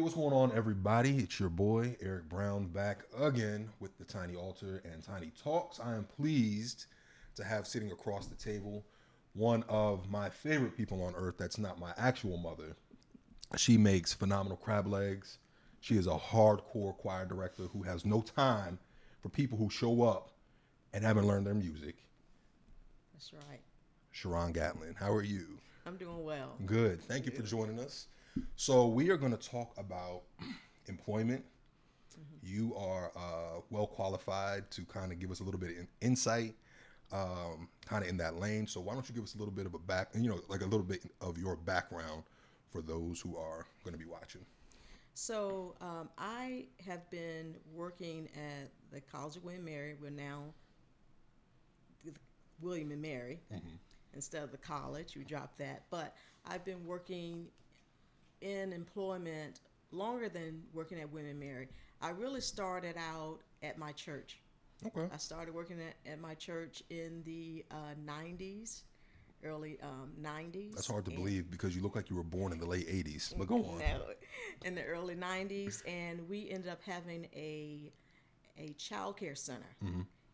what's going on, everybody? It's your boy, Airik Brown, back again with the Tiny Altar and Tiny Talks. I am pleased to have sitting across the table one of my favorite people on earth that's not my actual mother. She makes phenomenal crab legs. She is a hardcore choir director who has no time for people who show up and haven't learned their music. That's right. Sharron Gatling, how are you? I'm doing well. Good. Thank you for joining us. So we are going to talk about employment. You are well qualified to kind of give us a little bit of insight, kind of in that lane. So why don't you give us a little bit of like a little bit of your background for those who are going to be watching. So I have been working at the College of William and Mary. We're now William and Mary instead of the college. We dropped that. But I've been working in employment longer than working at William and Mary. I really started out at my church. Okay. I started working at my church in the 90s, early 90s. That's hard to believe because you look like you were born in the late 80s. But go on. No, in the early 90s. And we ended up having a child care center.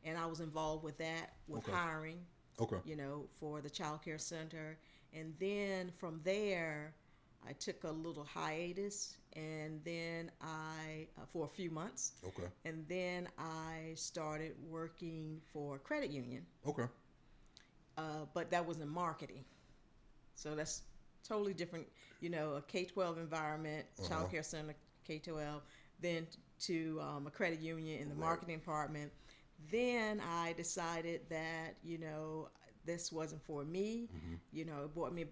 And I was involved with that, with hiring, for the child care center. And then from there, I took a little hiatus, and then for a few months. Okay. And then I started working for a credit union. Okay. But that was in marketing. So that's totally different, a K-12 environment, child care center, K-12, then to a credit union in the marketing department. Then I decided that, this wasn't for me. It brought me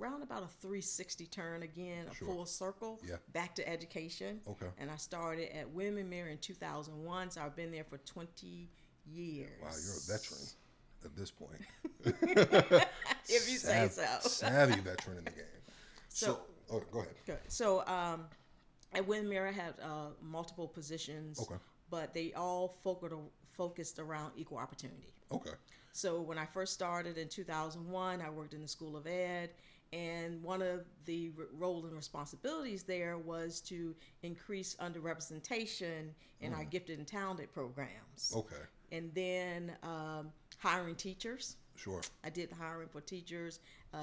around about a 360 turn again, a full circle back to education. Okay. And I started at William and Mary in 2001, so I've been there for 20 years. Wow, you're a veteran at this point. If you say so. Savvy veteran in the game. So go ahead. Good. So at William and Mary I had multiple positions, but they all focused around equal opportunity. Okay. So when I first started in 2001, I worked in the School of Ed, and one of the role and responsibilities there was to increase underrepresentation in our gifted and talented programs. Okay. And then hiring teachers. Sure. I did the hiring for teachers,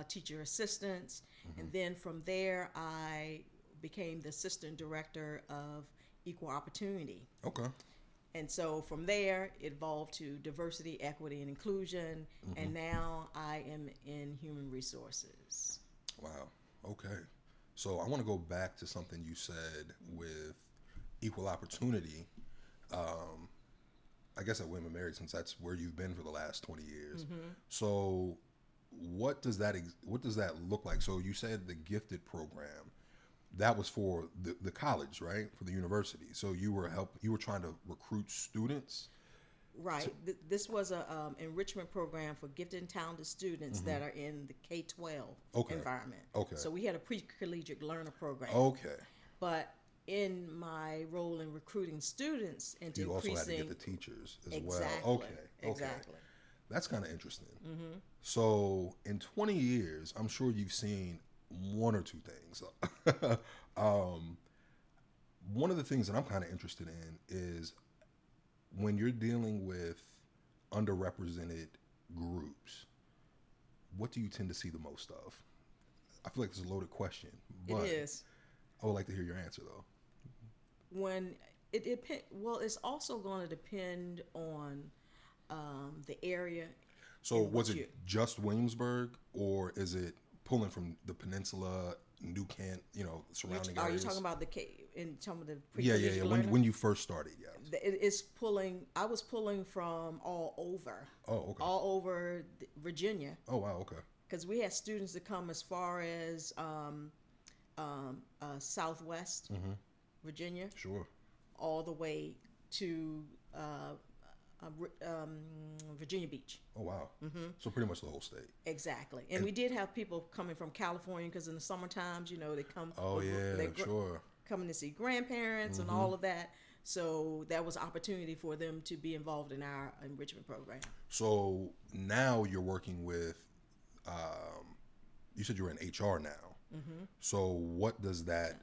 teacher assistants, and then from there I became the assistant director of equal opportunity. Okay. And so from there, it evolved to diversity, equity, and inclusion. And now I am in human resources. Wow. Okay. So I want to go back to something you said with equal opportunity. I guess at William and Mary, since that's where you've been for the last 20 years. So what does that look like? So you said the gifted program. That was for the college, right? For the university. So you were trying to recruit students? Right. This was a enrichment program for gifted and talented students that are in the K-12 environment. Okay. So we had a pre-collegiate learner program. Okay. But in my role in recruiting students into you increasing... You also had to get the teachers as exactly, well. Okay. Exactly. That's kind of interesting. So in 20 years, I'm sure you've seen one or two things. One of the things that I'm kind of interested in is when you're dealing with underrepresented groups, what do you tend to see the most of? I feel like it's a loaded question, but it is. I would like to hear your answer though. When it's also going to depend on the area. So was it just Williamsburg, or is it pulling from the peninsula, New Kent, surrounding areas? Are you talking about in some of the Yeah. When you first started, yeah. It's pulling. I was pulling from all over. Oh, okay. All over Virginia. Oh, wow. Okay. Because we had students that come as far as Southwest Virginia. Sure. All the way to Virginia Beach. Oh, wow. So pretty much the whole state. Exactly. And we did have people coming from California because in the summer times, they come. Oh, yeah, sure. Coming to see grandparents and all of that. So that was an opportunity for them to be involved in our enrichment program. So now you're working with, you said you're in HR now. So what does that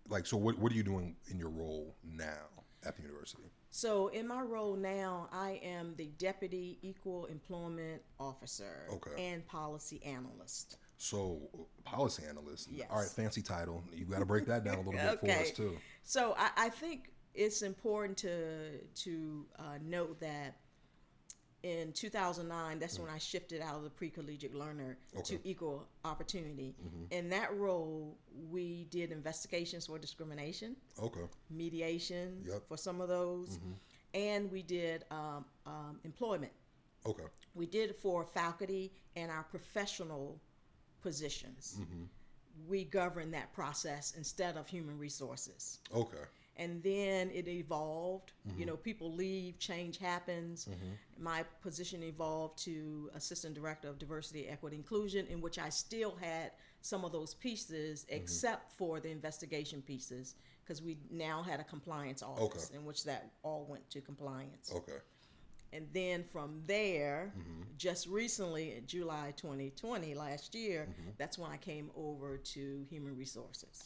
like, so what are you doing in your role now at the university? So in my role now, I am the Deputy Equal Employment Officer and Policy Analyst. So policy analyst. Yes. All right, fancy title. You got to break that down a little bit for us too. So I think it's important to note that in 2009, that's when I shifted out of the pre-collegiate learner to equal opportunity. In that role, we did investigations for discrimination, mediation for some of those, and we did employment. We did it for faculty and our professional positions. We govern that process instead of human resources. And then it evolved. You know, people leave, change happens. My position evolved to Assistant Director of Diversity, Equity, Inclusion, in which I still had some of those pieces, except for the investigation pieces, because we now had a compliance office in which that all went to compliance. And then from there, just recently, in July 2020, last year, that's when I came over to Human Resources.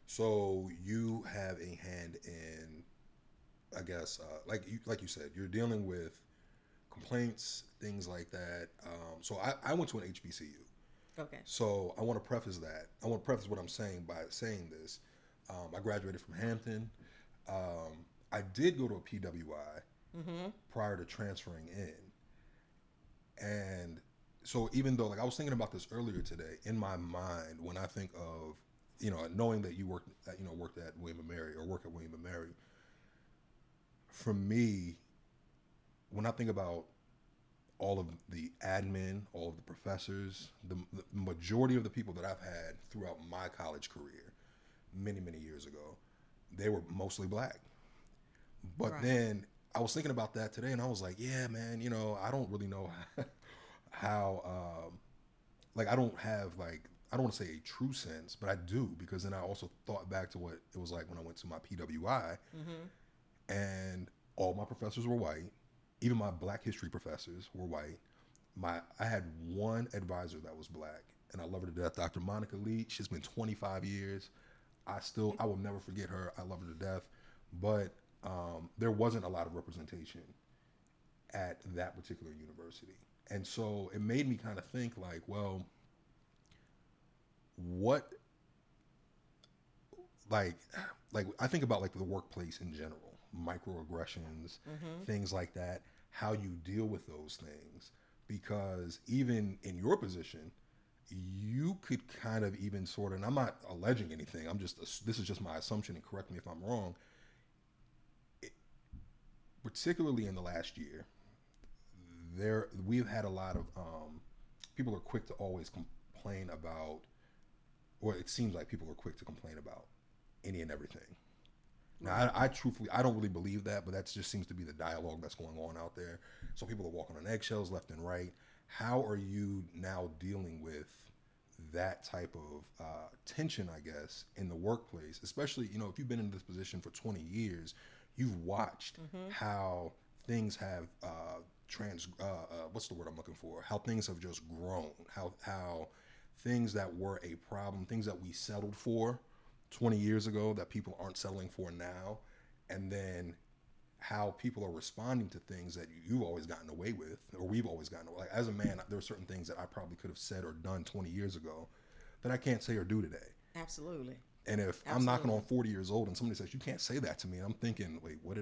So you have a hand in, I guess, like you said, you're dealing with complaints, things like that. So I went to an HBCU. So I want to preface that. I want to preface what I'm saying by saying this. I graduated from Hampton. I did go to a PWI prior to transferring in. And so even though, like, I was thinking about this earlier today, in my mind, when I think of, you know, knowing that you worked at William & Mary or work at William & Mary, for me, when I think about all of the admin, all of the professors, the majority of the people that I've had throughout my college career, many, many years ago, they were mostly black. But then I was thinking about that today, and I was like, yeah, man, you know, I don't really know how like, I don't have, like, I don't want to say a true sense, but I do, because then I also thought back to what it was like when I went to my PWI, and all my professors were white. Even my Black history professors were white. I had one advisor that was black, and I love her to death, Dr. Monica Leach. It's been 25 years. I will never forget her. I love her to death. But there wasn't a lot of representation at that particular university. And so it made me kind of think, like, well, what, like I think about, like, the workplace in general, microaggressions, things like that, how you deal with those things, because even in your position, you could kind of even sort of, and I'm not alleging anything, this is just my assumption, and correct me if I'm wrong, particularly in the last year, we've had a lot of people are quick to always complain about, or it seems like people are quick to complain about any and everything. Now, I truthfully, I don't really believe that, but that just seems to be the dialogue that's going on out there. So people are walking on eggshells left and right. How are you now dealing with that type of tension, I guess, in the workplace? Especially, you know, if you've been in this position for 20 years, you've watched how things have what's the word I'm looking for? How things have just grown. How things that were a problem, things that we settled for 20 years ago that people aren't settling for now, and then how people are responding to things that you've always gotten away with, or we've always gotten away. Like, as a man, there are certain things that I probably could have said or done 20 years ago that I can't say or do today. Absolutely. And if I'm knocking on 40 years old and somebody says, you can't say that to me, and I'm thinking, wait, what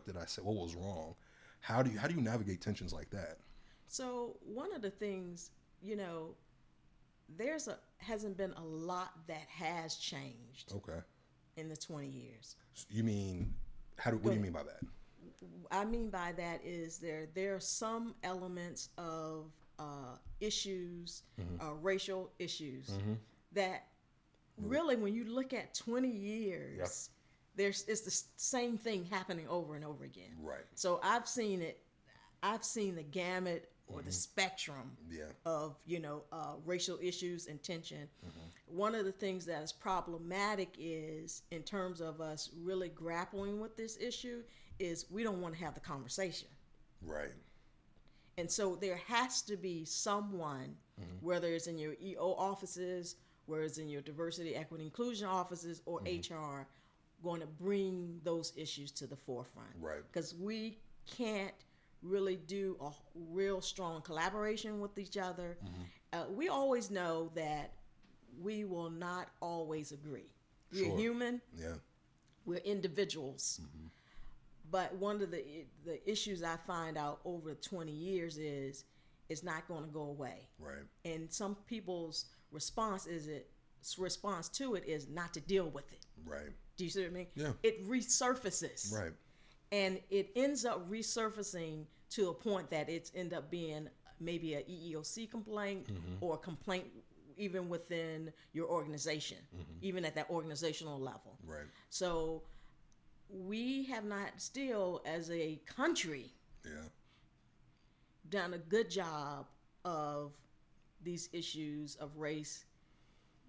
did I say? What was wrong? How do you navigate tensions like that? So one of the things, you know, hasn't been a lot that has changed. In the 20 years. You mean, what do you mean by that? I mean by that is there are some elements of issues, racial issues, that really, when you look at 20 years, it's the same thing happening over and over again. So I've seen the gamut or the spectrum of, you know, racial issues and tension. One of the things that is problematic is, in terms of us really grappling with this issue, is we don't want to have the conversation. And so there has to be someone, whether it's in your EO offices, whereas in your diversity, equity, inclusion offices or HR, going to bring those issues to the forefront. Right. Because we can't really do a real strong collaboration with each other. We always know that we will not always agree. We're human. Yeah. We're individuals. But one of the issues I find out over 20 years is it's not going to go away. Right. And some people's response to it is not to deal with it. Right. Do you see what I mean? Yeah. It resurfaces. Right. And it ends up resurfacing to a point that it's end up being maybe a EEOC complaint or a complaint even within your organization, even at that organizational level. Right. So we have not still, as a country, done a good job of these issues of race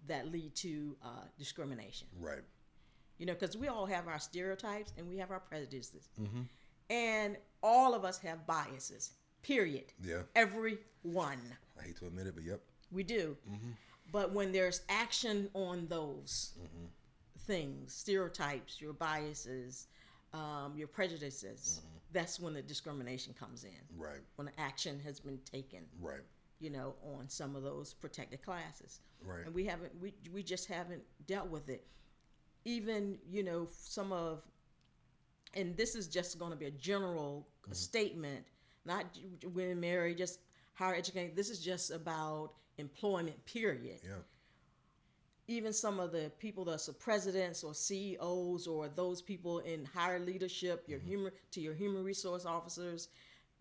that lead to discrimination. Right. You know, because we all have our stereotypes and we have our prejudices. And all of us have biases, period. Yeah. Every one. I hate to admit it, but yep. We do. But when there's action on those things, stereotypes, your biases, your prejudices, that's when the discrimination comes in. Right. When the action has been taken. Right. You know, on some of those protected classes. Right. And we just haven't dealt with it. Even, you know, some of, and this is just going to be a general statement, not women married, just higher education. This is just about employment, period. Yeah. Even some of the people that's the presidents or CEOs or those people in higher leadership, your human resource officers,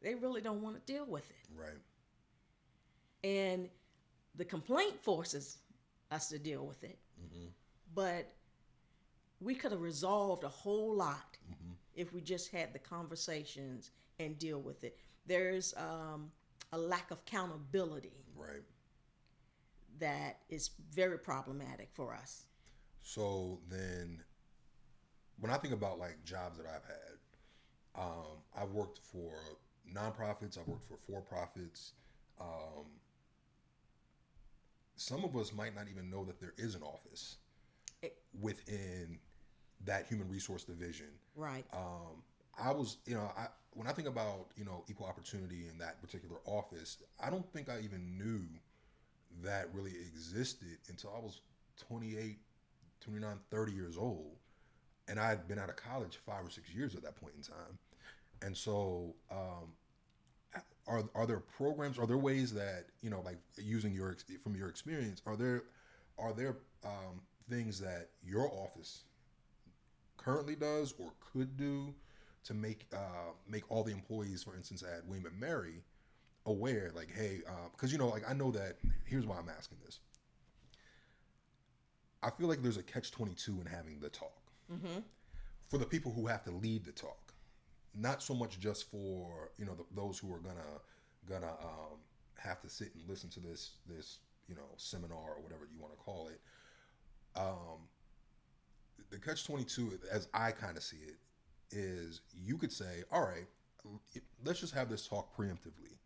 they really don't want to deal with it. Right. And the complaint forces us to deal with it. But we could have resolved a whole lot if we just had the conversations and deal with it. There's a lack of accountability. Right. That is very problematic for us. So then, when I think about like jobs that I've had, I've worked for nonprofits, I've worked for for-profits. Some of us might not even know that there is an office within that human resource division. Right. I was, when I think about, equal opportunity in that particular office, I don't think I even knew that really existed until I was 28, 29, 30 years old. And I had been out of college 5 or 6 years at that point in time. And so, are there programs, are there ways that, like using from your experience, are there things that your office currently does or could do to make all the employees, for instance, at William & Mary aware, like, hey, because like I know that. Here's why I'm asking this. I feel like there's a catch-22 in having the talk for the people who have to lead the talk, not so much just for those who are gonna have to sit and listen to this seminar or whatever you want to call it. The catch-22, as I kind of see it, is you could say, all right, let's just have this talk preemptively.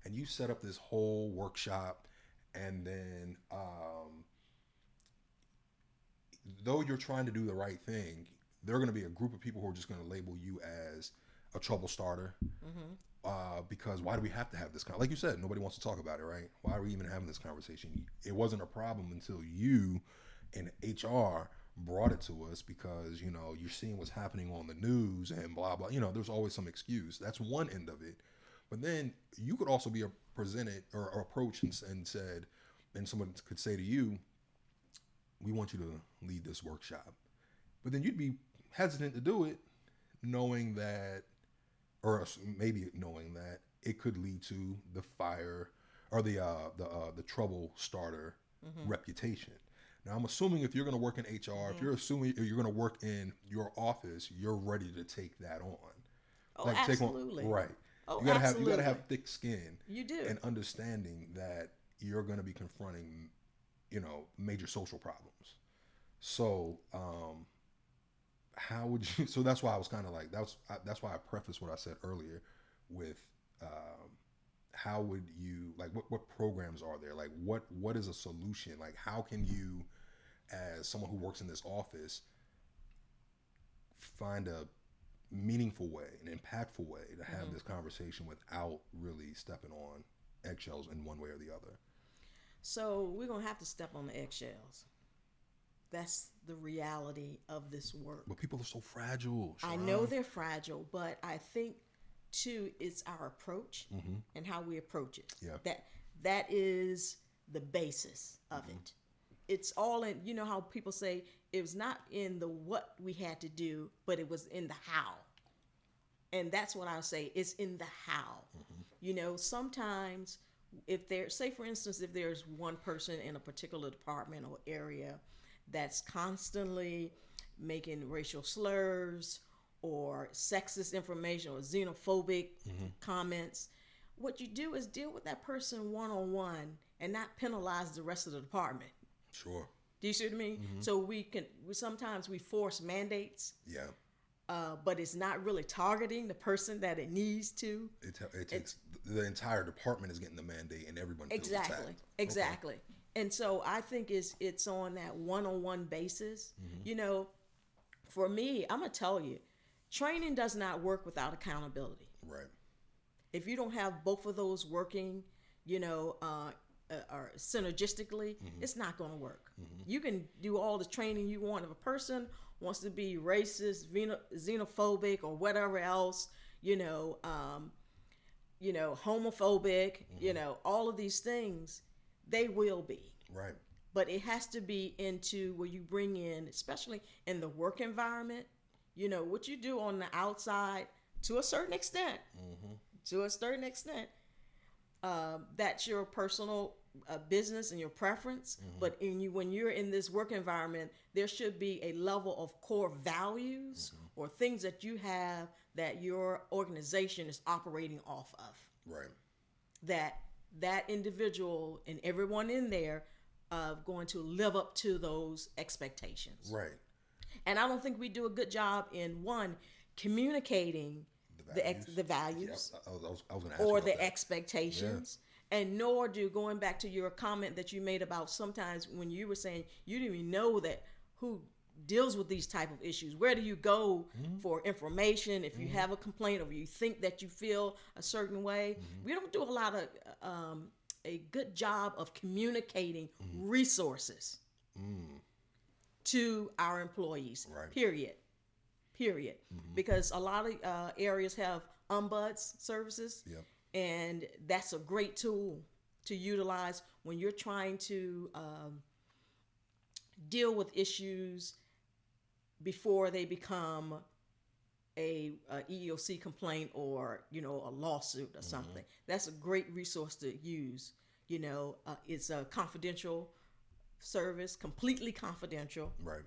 And you set up this whole workshop, and then though you're trying to do the right thing, there are going to be a group of people who are just going to label you as a trouble starter. Because why do we have to have this like you said, nobody wants to talk about it, right? Why are we even having this conversation? It wasn't a problem until you in HR brought it to us because, you're seeing what's happening on the news and blah, blah. There's always some excuse. That's one end of it. But then you could also be presented or approached and said, and someone could say to you, we want you to lead this workshop. But then you'd be hesitant to do it, knowing that, or maybe knowing that it could lead to the fire or the trouble starter reputation. Now, I'm assuming if you're going to work in HR, if you're assuming you're going to work in your office, you're ready to take that on. Oh, absolutely. Take on, right. Oh, you gotta have thick skin. You do. And understanding that you're going to be confronting, major social problems. So, how would you? So that's why I was kind of like that's why I prefaced what I said earlier with how would you, like, what programs are there? Like, what is a solution? Like, how can you, as someone who works in this office, find a meaningful way, an impactful way to have this conversation without really stepping on eggshells in one way or the other? So we're gonna have to step on the eggshells. That's the reality of this work. But people are so fragile. I Sharron. know they're fragile, but I think too it's our approach and how we approach it. Yeah. That is the basis of it. It's all in, you know how people say it was not in the what we had to do, but it was in the how. And that's what I say, it's in the how. You know, sometimes if there, say for instance, if there's one person in a particular department or area that's constantly making racial slurs or sexist information or xenophobic comments, what you do is deal with that person one-on-one and not penalize the rest of the department. Sure. Do you see what I mean? So sometimes we force mandates. Yeah. But it's not really targeting the person that it needs to. It takes the entire department is getting the mandate, and everyone feels attacked. Exactly. Okay. And so I think it's on that one-on-one basis. You know, for me, I'm gonna tell you, training does not work without accountability. Right. If you don't have both of those working, you know, or synergistically, it's not going to work. You can do all the training you want. If a person wants to be racist, xenophobic, or whatever else, you know, homophobic, you know, all of these things, they will be. Right. But it has to be into where you bring in, especially in the work environment, you know, what you do on the outside to a certain extent, that's your personal business and your preference. But when you're in this work environment, there should be a level of core values or things that you have that your organization is operating off of. Right. That individual and everyone in there going to live up to those expectations. Right. And I don't think we do a good job in communicating the values Yeah, I was going to ask or you about the that. expectations. And nor do, going back to your comment that you made about sometimes when you were saying you didn't even know that who deals with these type of issues. Where do you go for information if you have a complaint or you think that you feel a certain way? We don't do a lot of a good job of communicating resources to our employees. Right. Period. Because a lot of areas have ombuds services. Yep. And that's a great tool to utilize when you're trying to deal with issues before they become a EEOC complaint or, you know, a lawsuit or something. That's a great resource to use. You know, it's a confidential service, completely confidential. Right.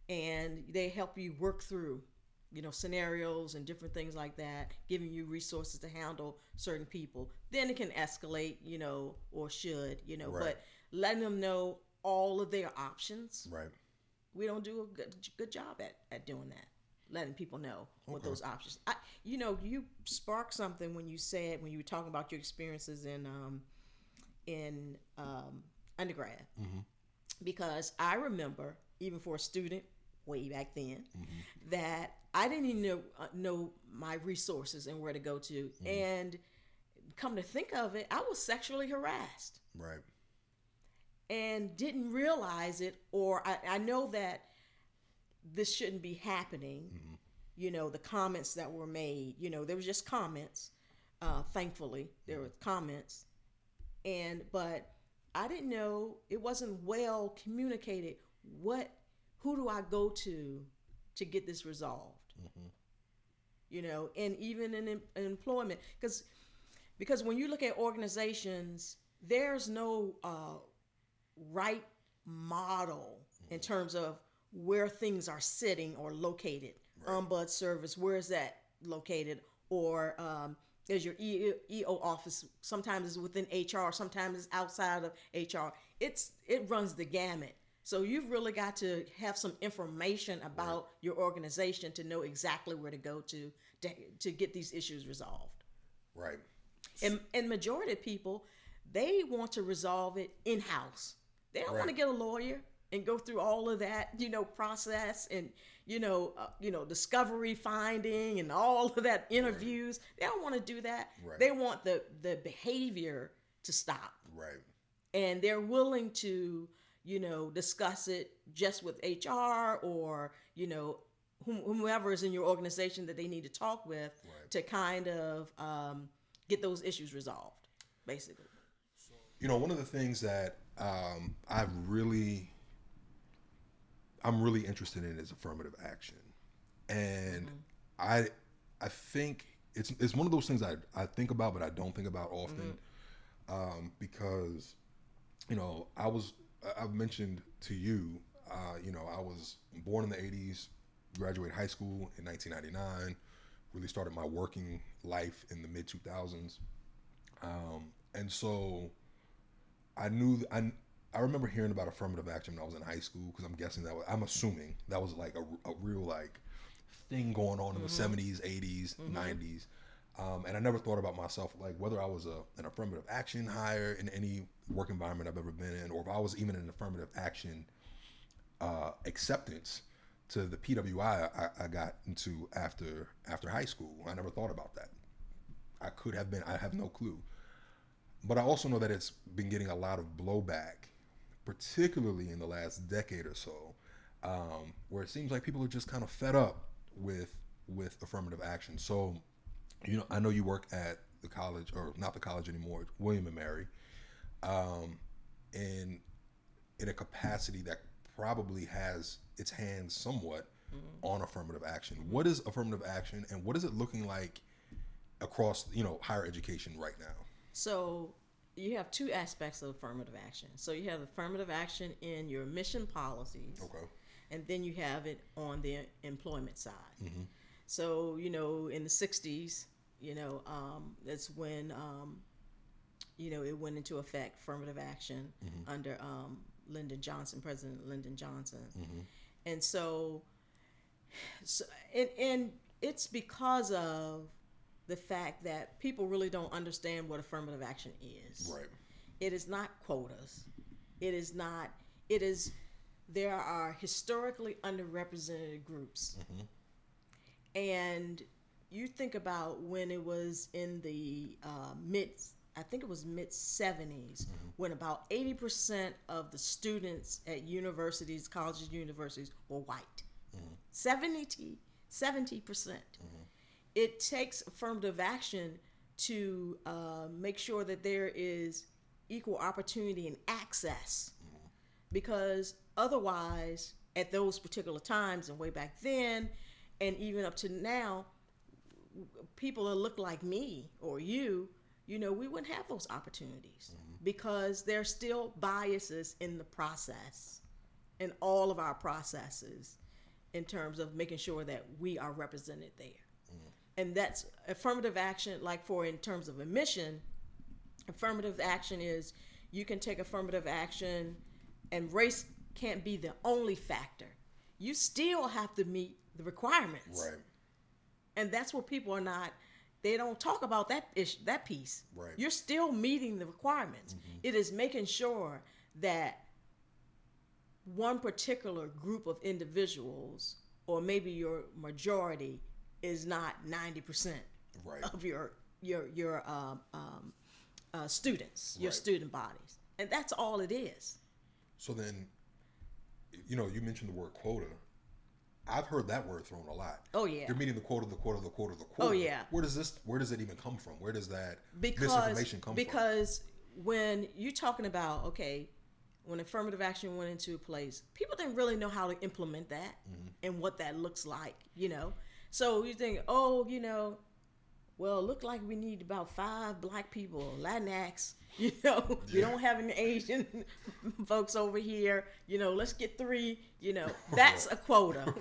And they help you work through, you know, scenarios and different things like that, giving you resources to handle certain people. Then it can escalate, you know, or should, you know, Right. but letting them know all of their options. Right. We don't do a good job at doing that, letting people know what those options. You know, you sparked something when you were talking about your experiences in undergrad, because I remember even for a student way back then that I didn't even know my resources and where to go to. And come to think of it, I was sexually harassed. Right. And didn't realize it, or I know that this shouldn't be happening. You know, the comments that were made, you know, there was just comments. Thankfully, there were comments. But I didn't know, it wasn't well communicated. Who do I go to get this resolved? You know, and even in employment, because when you look at organizations, there's no right model in terms of where things are sitting or located. Right. Ombud service, where is that located? Or is your EO office? Sometimes it's within HR, sometimes it's outside of HR. It runs the gamut. So you've really got to have some information about your organization to know exactly where to go to get these issues resolved. Right. And majority of people, they want to resolve it in-house. They don't want to get a lawyer and go through all of that, process and, discovery finding and all of that interviews. They don't want to do that. They want the behavior to stop. Right. And they're willing to, discuss it just with HR or, whomever is in your organization that they need to talk with to kind of get those issues resolved, basically. One of the things that I'm really interested in is affirmative action, and I think it's one of those things I think about, but I don't think about often, because I've mentioned to you, I was born in the 80s, graduated high school in 1999, really started my working life in the mid 2000s, and so I remember hearing about affirmative action when I was in high school, because I'm assuming that was like a real like thing going on in the 70s, 80s, 90s. And I never thought about myself like whether I was an affirmative action hire in any work environment I've ever been in, or if I was even an affirmative action acceptance to the PWI I got into after high school. I never thought about that. I could have been. I have no clue. But I also know that it's been getting a lot of blowback, particularly in the last decade or so, where it seems like people are just kind of fed up with affirmative action. So, I know you work at the college, or not the college anymore, William and Mary, in a capacity that probably has its hands somewhat on affirmative action. What is affirmative action, and what is it looking like across higher education right now? So you have two aspects of affirmative action. So you have affirmative action in your mission policies, and then you have it on the employment side. So in the 60s, that's when it went into effect, affirmative action under President Lyndon Johnson, and so and it's because of the fact that people really don't understand what affirmative action is. Right. It is not quotas. There are historically underrepresented groups. And you think about when it was in the mid 70s, when about 80% of the students at universities, colleges, universities were white. 70%. It takes affirmative action to make sure that there is equal opportunity and access, because otherwise, at those particular times and way back then, and even up to now, people that look like me or you, we wouldn't have those opportunities, because there's still biases in the process, in all of our processes, in terms of making sure that we are represented there. And that's affirmative action. Like in terms of a mission, affirmative action is, you can take affirmative action, and race can't be the only factor. You still have to meet the requirements. Right. And that's what people they don't talk about that piece. Right. You're still meeting the requirements. It is making sure that one particular group of individuals, or maybe your majority, is not 90% of your students, your student bodies, and that's all it is. So then, you mentioned the word quota. I've heard that word thrown a lot. Oh yeah. You're meeting the quota, the quota, the quota, the quota. Oh yeah. Where does it even come from? Where does that misinformation come from? Because when you're talking about, when affirmative action went into place, people didn't really know how to implement that and what that looks like, So you think, well, it looked like we need about 5 black people, Latinx, we don't have any Asian folks over here, let's get 3, that's a quota,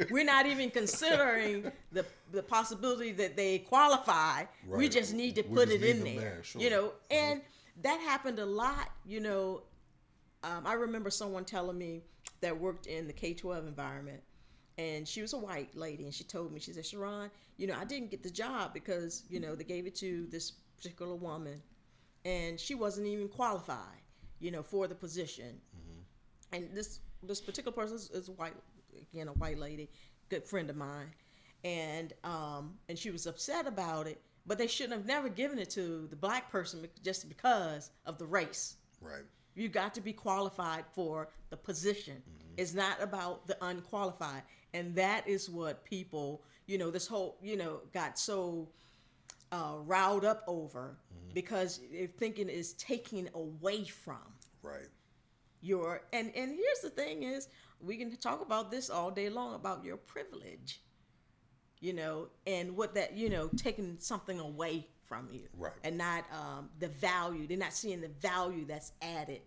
We're not even considering the possibility that they qualify. Right. We just need to put it in there, sure. And that happened a lot, I remember someone telling me that worked in the K-12 environment, and she was a white lady, and she told me, she said, Sharron, I didn't get the job because, they gave it to this particular woman, and she wasn't even qualified, for the position. And this particular person is white, again, a white lady, good friend of mine, and she was upset about it. But they shouldn't have never given it to the black person just because of the race. Right. You got to be qualified for the position. It's not about the unqualified. And that is what people, this whole, got so riled up over, because they're thinking is taking away from. Right. And here's the thing is, we can talk about this all day long about your privilege, and what that, taking something away from you. Right. And not the value. They're not seeing the value that's added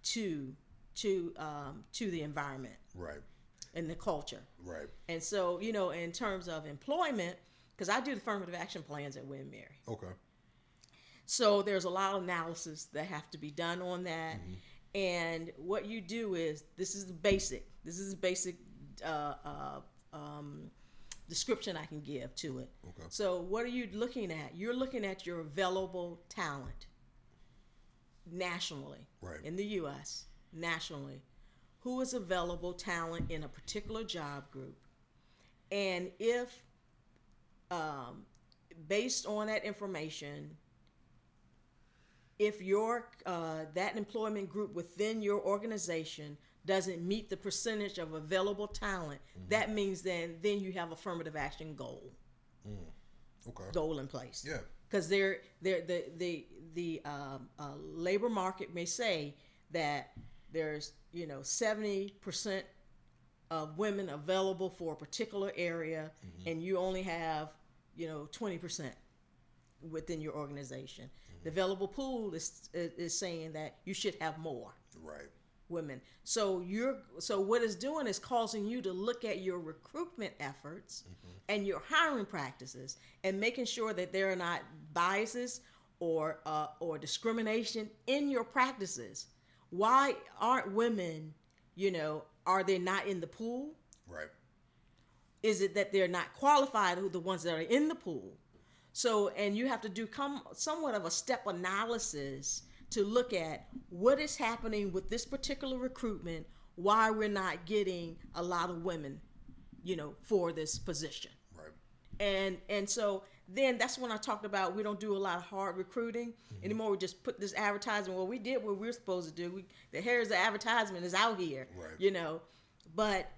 to the environment. Right. And the culture. Right. And so, in terms of employment, because I do the affirmative action plans at William Mary. Okay. So there's a lot of analysis that have to be done on that. And what you do is, this is the basic description I can give to it. Okay. So what are you looking at? You're looking at your available talent nationally, Right. in the U.S., nationally. Who is available talent in a particular job group? And if, based on that information, if your that employment group within your organization doesn't meet the percentage of available talent, that means then you have affirmative action goal. Okay. Goal in place. Yeah. Because the labor market may say that there's 70% of women available for a particular area, and you only have 20% within your organization. The available pool is saying that you should have more. Right. Women. So what it's doing is causing you to look at your recruitment efforts and your hiring practices, and making sure that there are not biases or discrimination in your practices. Why aren't women, are they not in the pool? Right. Is it that they're not qualified, the ones that are in the pool? So, and you have to do somewhat of a step analysis to look at what is happening with this particular recruitment, why we're not getting a lot of women, for this position. Right. And so then that's when I talked about we don't do a lot of hard recruiting anymore. We just put this advertisement. Well, we did what we're supposed to do. Here's the advertisement is out here, right. But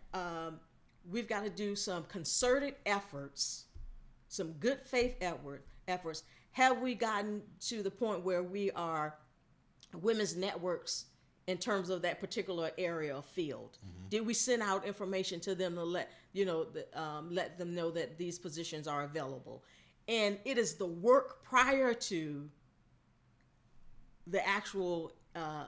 we've got to do some concerted efforts, some good faith efforts. Have we gotten to the point where we are women's networks in terms of that particular area or field? Did we send out information to them to let them know that these positions are available? And it is the work prior to the actual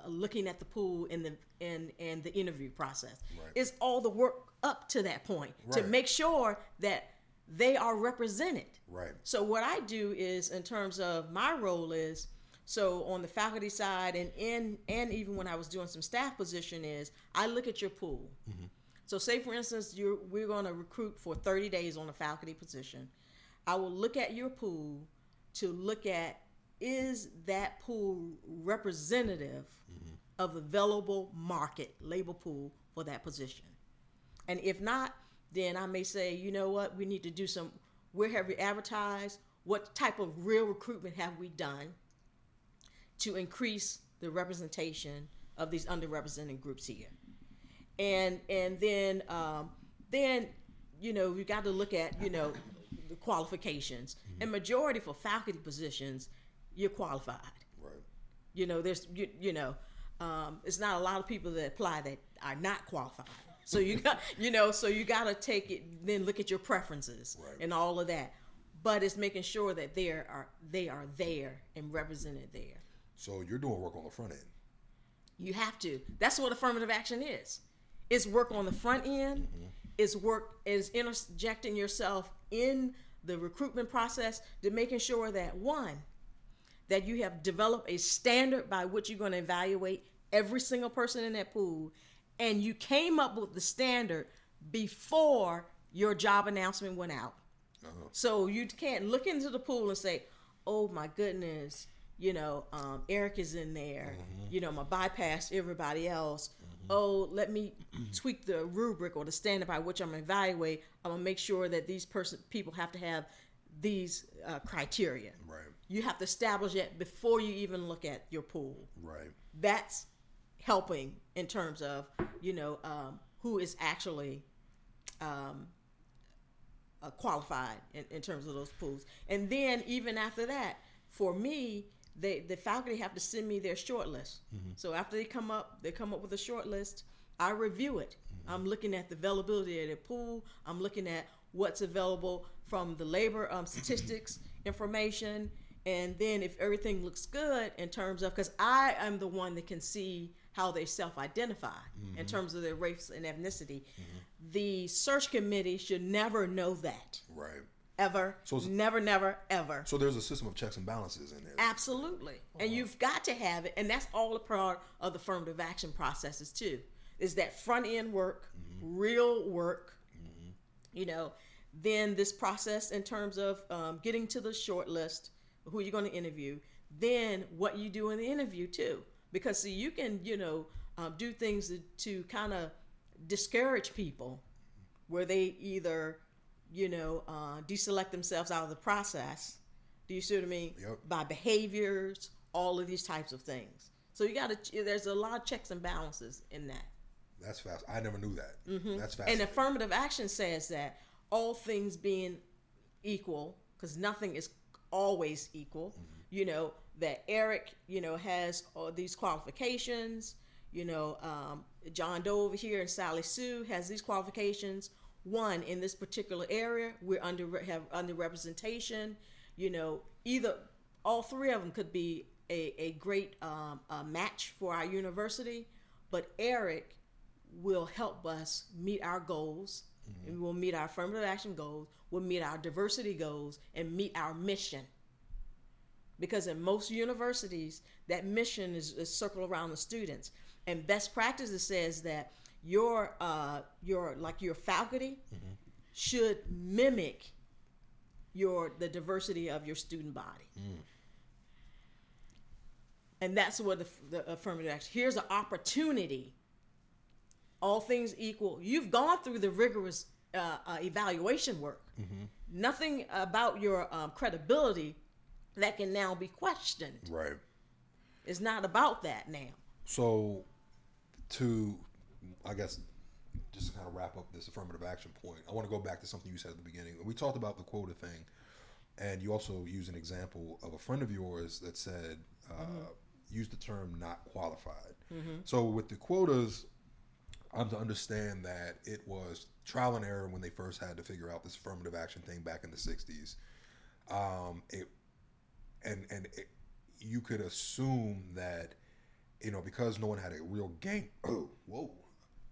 looking at the pool and the interview process. Right. It's all the work up to that point to make sure that they are represented. Right. So what I do is, in terms of my role is, so on the faculty side and even when I was doing some staff position, is I look at your pool. So say for instance, we're going to recruit for 30 days on a faculty position. I will look at your pool to look at, is that pool representative of the available market labor pool for that position? And if not, then I may say, you know what, we need to do some, where have we advertised? What type of real recruitment have we done to increase the representation of these underrepresented groups here? And then we got to look at, the qualifications. And majority for faculty positions, you're qualified. Right. There's, it's not a lot of people that apply that are not qualified. So you got, so you got to take it, then look at your preferences and all of that. But it's making sure that they are there and represented there. So you're doing work on the front end. You have to. That's what affirmative action is. It's work on the front end. It's interjecting yourself in the recruitment process to making sure that, one, that you have developed a standard by which you're going to evaluate every single person in that pool, and you came up with the standard before your job announcement went out. So you can't look into the pool and say, oh my goodness, Airik is in there. I'm gonna bypass everybody else. Oh, let me tweak the rubric or the standard by which I'm gonna evaluate. I'm gonna make sure that these people have to have these criteria. Right. You have to establish it before you even look at your pool. Right. That's helping in terms of who is actually qualified in terms of those pools. And then even after that, for me, the faculty have to send me their short list. So after they come up with a short list. I review it. I'm looking at the availability of the pool. I'm looking at what's available from the labor statistics information. And then if everything looks good in terms of, because I am the one that can see how they self-identify in terms of their race and ethnicity. The search committee should never know that. Right. Ever. So never, ever. So there's a system of checks and balances in there. Absolutely. And you've got to have it. And that's all a part of the affirmative action processes too. Is that front end work, real work, then this process in terms of getting to the short list, who you're going to interview, then what you do in the interview too. Because see, you can, do things to kind of discourage people where they either, deselect themselves out of the process. Do you see what I mean? Yep. By behaviors, all of these types of things. So there's a lot of checks and balances in that. That's fast. I never knew that. That's fast. And affirmative action says that all things being equal, because nothing is always equal, that Airik, has all these qualifications, John Doe over here and Sally Sue has these qualifications. One, in this particular area, we're have underrepresentation. Either all three of them could be a great match for our university, but Airik will help us meet our goals, and we'll meet our affirmative action goals, we'll meet our diversity goals, and meet our mission. Because in most universities, that mission is circled around the students. And best practices says that your faculty should mimic the diversity of your student body. And that's what the affirmative action. Here's an opportunity. All things equal. You've gone through the rigorous evaluation work. Nothing about your credibility that can now be questioned. Right. It's not about that now. So, I guess, just to kind of wrap up this affirmative action point, I want to go back to something you said at the beginning. We talked about the quota thing, and you also used an example of a friend of yours that said, use the term not qualified. So with the quotas, I'm to understand that it was trial and error when they first had to figure out this affirmative action thing back in the 60s. You could assume that, because no one had a real game.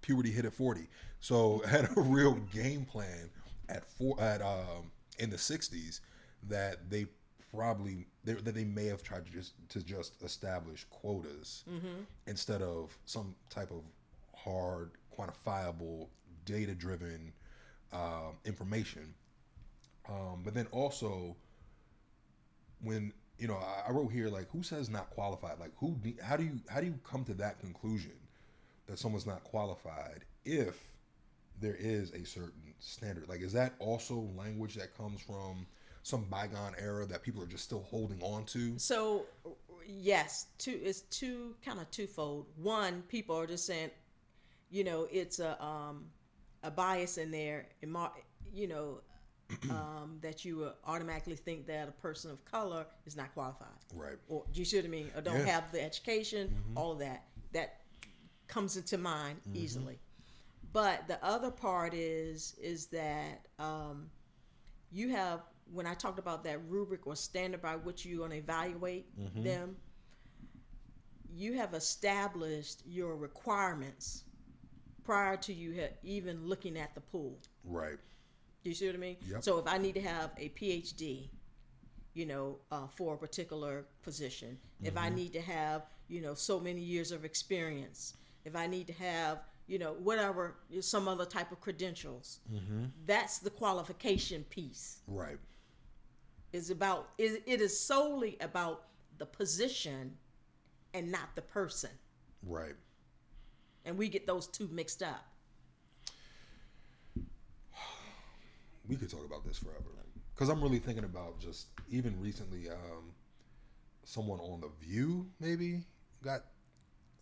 Puberty hit at 40. So had a real game plan in the 60s that they may have tried to just establish quotas instead of some type of hard, quantifiable, data-driven information. But then also, when I wrote here, like, who says not qualified? Like, how do you come to that conclusion that someone's not qualified if there is a certain standard? Like, is that also language that comes from some bygone era that people are just still holding on to? So, yes, it's twofold. One, people are just saying, it's a bias in there, that you automatically think that a person of color is not qualified. Right. Or do you see what I mean? Or don't have the education, all of that. That comes into mind easily. But the other part is that you have, when I talked about that rubric or standard by which you're going to evaluate them, you have established your requirements prior to you even looking at the pool. Right. Do you see what I mean? Yep. So if I need to have a PhD, for a particular position, if I need to have, so many years of experience, if I need to have, whatever, some other type of credentials, that's the qualification piece. Right. It is solely about the position and not the person. Right. And we get those two mixed up. We could talk about this forever. Because I'm really thinking about just even recently, someone on The View maybe got,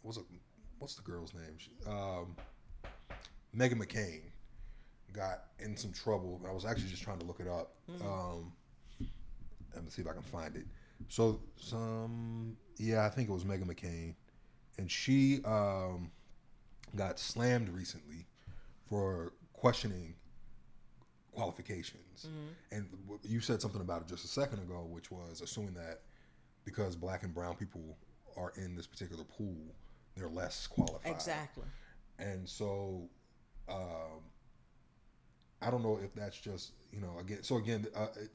what's the girl's name? Meghan McCain got in some trouble. I was actually just trying to look it up. Let me see if I can find it. So I think it was Meghan McCain, and she got slammed recently for questioning qualifications. And you said something about it just a second ago, which was assuming that because black and brown people are in this particular pool, they're less qualified. Exactly. And so I don't know if that's just, again,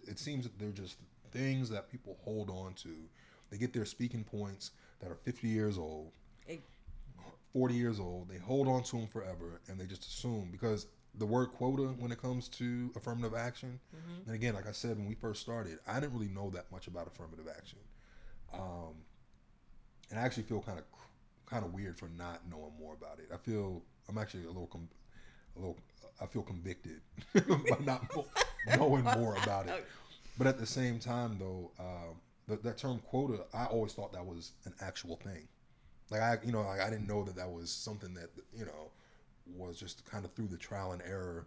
it seems that they're just things that people hold on to. They get their speaking points that are 50 years old, 40 years old. They hold on to them forever, and they just assume, because the word quota, when it comes to affirmative action, and again, like I said, when we first started, I didn't really know that much about affirmative action. And I actually feel kind of weird for not knowing more about it. I'm actually I feel convicted by not knowing more about it. But at the same time, though, that term quota, I always thought that was an actual thing. Like I didn't know that was something that was just kind of through the trial and error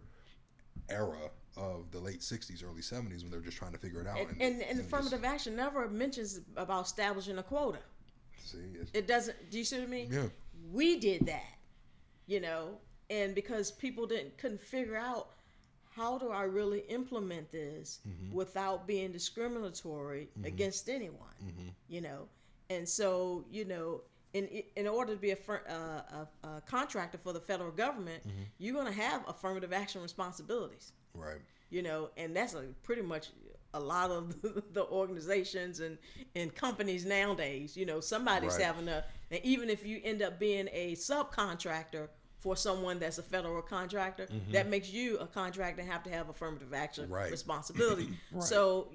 era of the late 60s, early 70s, when they were just trying to figure it out. And affirmative action never mentions about establishing a quota. See, it doesn't. Do you see what I mean? Yeah. We did that, and because people couldn't figure out, how do I really implement this without being discriminatory against anyone, and so in order to be a contractor for the federal government, you're going to have affirmative action responsibilities. Right. And that's pretty much a lot of the organizations and companies nowadays. Somebody's having and even if you end up being a subcontractor for someone that's a federal contractor, that makes you a contractor and have to have affirmative action responsibility. Right. So,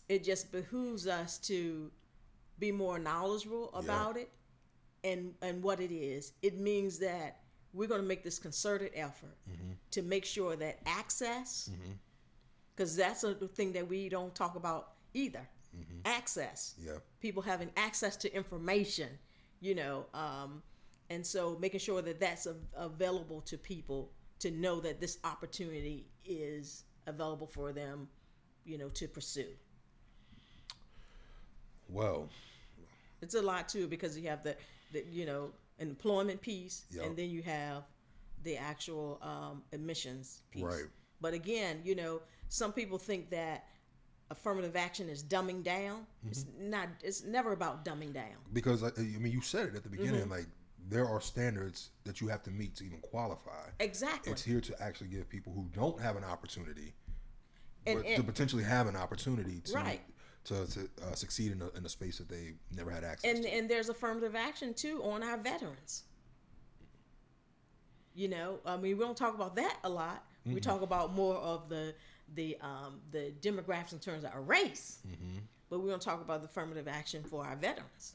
it just behooves us to be more knowledgeable about it and what it is. It means that we're going to make this concerted effort to make sure that access, because that's a thing that we don't talk about either, access. Yeah. People having access to information, and so making sure that that's available to people to know that this opportunity is available for them, to pursue. Well, it's a lot too, because you have the employment piece, and then you have the actual admissions piece. Right. But again, some people think that affirmative action is dumbing down. It's not. It's never about dumbing down. Because you said it at the beginning, like there are standards that you have to meet to even qualify. Exactly. It's here to actually give people who don't have an opportunity, to potentially have an opportunity to succeed in a space that they never had access to. And there's affirmative action too on our veterans. We don't talk about that a lot. We talk about more of the demographics in terms of our race, but we don't talk about the affirmative action for our veterans.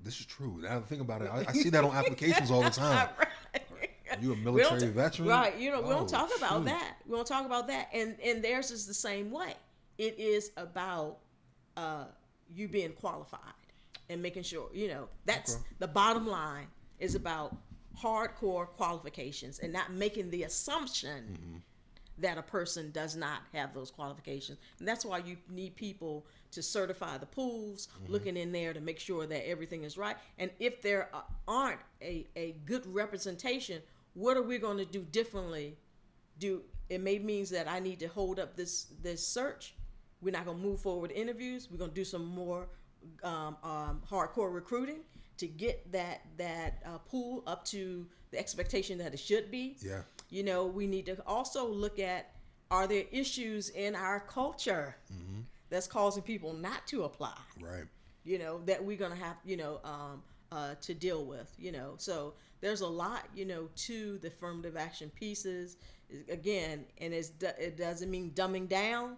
This is true. Now think about it. I see that on applications all the time. Right. Are you a military veteran? Right. We don't talk about that. We don't talk about that. And theirs is the same way. It is about you being qualified and making sure, that's the bottom line, is about hardcore qualifications and not making the assumption that a person does not have those qualifications. And that's why you need people to certify the pools, looking in there to make sure that everything is right. And if there aren't a good representation, what are we going to do differently? It may means that I need to hold up this search. We're not going to move forward with interviews. We're going to do some more hardcore recruiting to get that pool up to the expectation that it should be. Yeah. We need to also look at, are there issues in our culture that's causing people not to apply? Right. That we're going to have, to deal with, So there's a lot, to the affirmative action pieces. Again, and it doesn't mean dumbing down.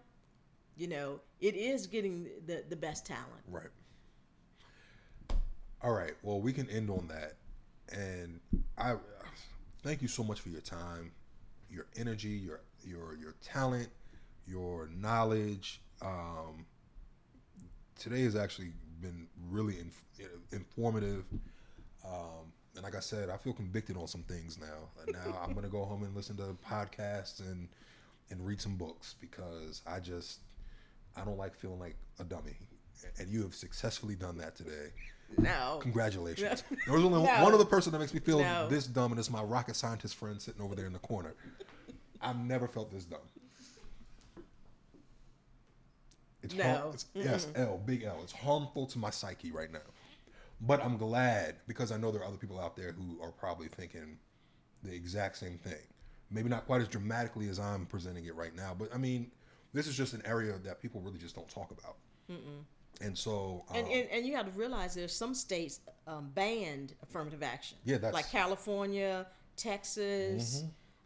It is getting the best talent. Right. All right. Well, we can end on that. And I thank you so much for your time, your energy, your talent, your knowledge. Today has actually been really informative. And like I said, I feel convicted on some things now. And now I'm going to go home and listen to podcasts and read some books, because I don't like feeling like a dummy. And you have successfully done that today. No. Congratulations. There's only one other person that makes me feel this dumb, and it's my rocket scientist friend sitting over there in the corner. I've never felt this dumb. It's yes, big L. It's harmful to my psyche right now. But I'm glad, because I know there are other people out there who are probably thinking the exact same thing. Maybe not quite as dramatically as I'm presenting it right now, but I mean, this is just an area that people really just don't talk about. And so, and you have to realize there's some states banned affirmative action. Yeah, that's like California, Texas,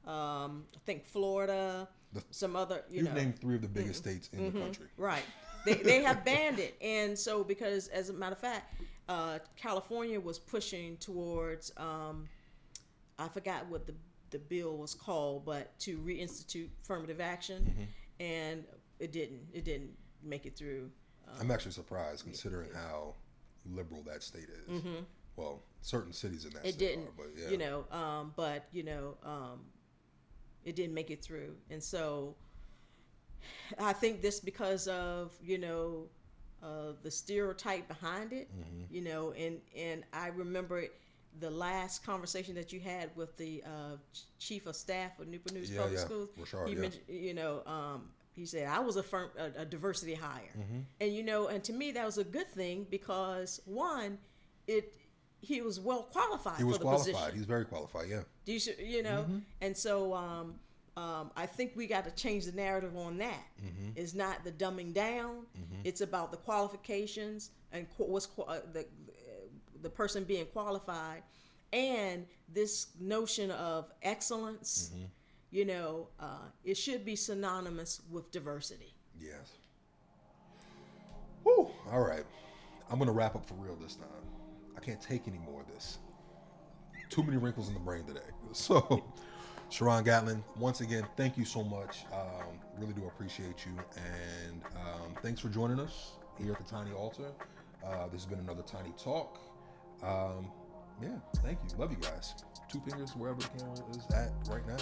I think Florida, some other. You've named 3 of the biggest states in the country. Right, they have banned it, and so because, as a matter of fact, California was pushing towards I forgot what the bill was called, but to reinstitute affirmative action, and it didn't make it through. I'm actually surprised, considering how liberal that state is. Well, certain cities in that state didn't, are, but yeah. It didn't make it through, and so I think this because of the stereotype behind it, and I remember the last conversation that you had with the chief of staff of Newport News Public Schools. Rashard, he mentioned, he said, I was a diversity hire. And, and to me, that was a good thing, because one, he was well qualified for the position. He's very qualified, yeah. And so I think we got to change the narrative on that. It's not the dumbing down. It's about the qualifications and what's the person being qualified, and this notion of excellence. It should be synonymous with diversity. Yes. Whew. All right. I'm going to wrap up for real this time. I can't take any more of this. Too many wrinkles in the brain today. So, Sharron Gatling, once again, thank you so much. Really do appreciate you. And thanks for joining us here at the Tiny Altar. This has been another Tiny Talk. Yeah, thank you. Love you guys. 2 fingers wherever the camera is at right now.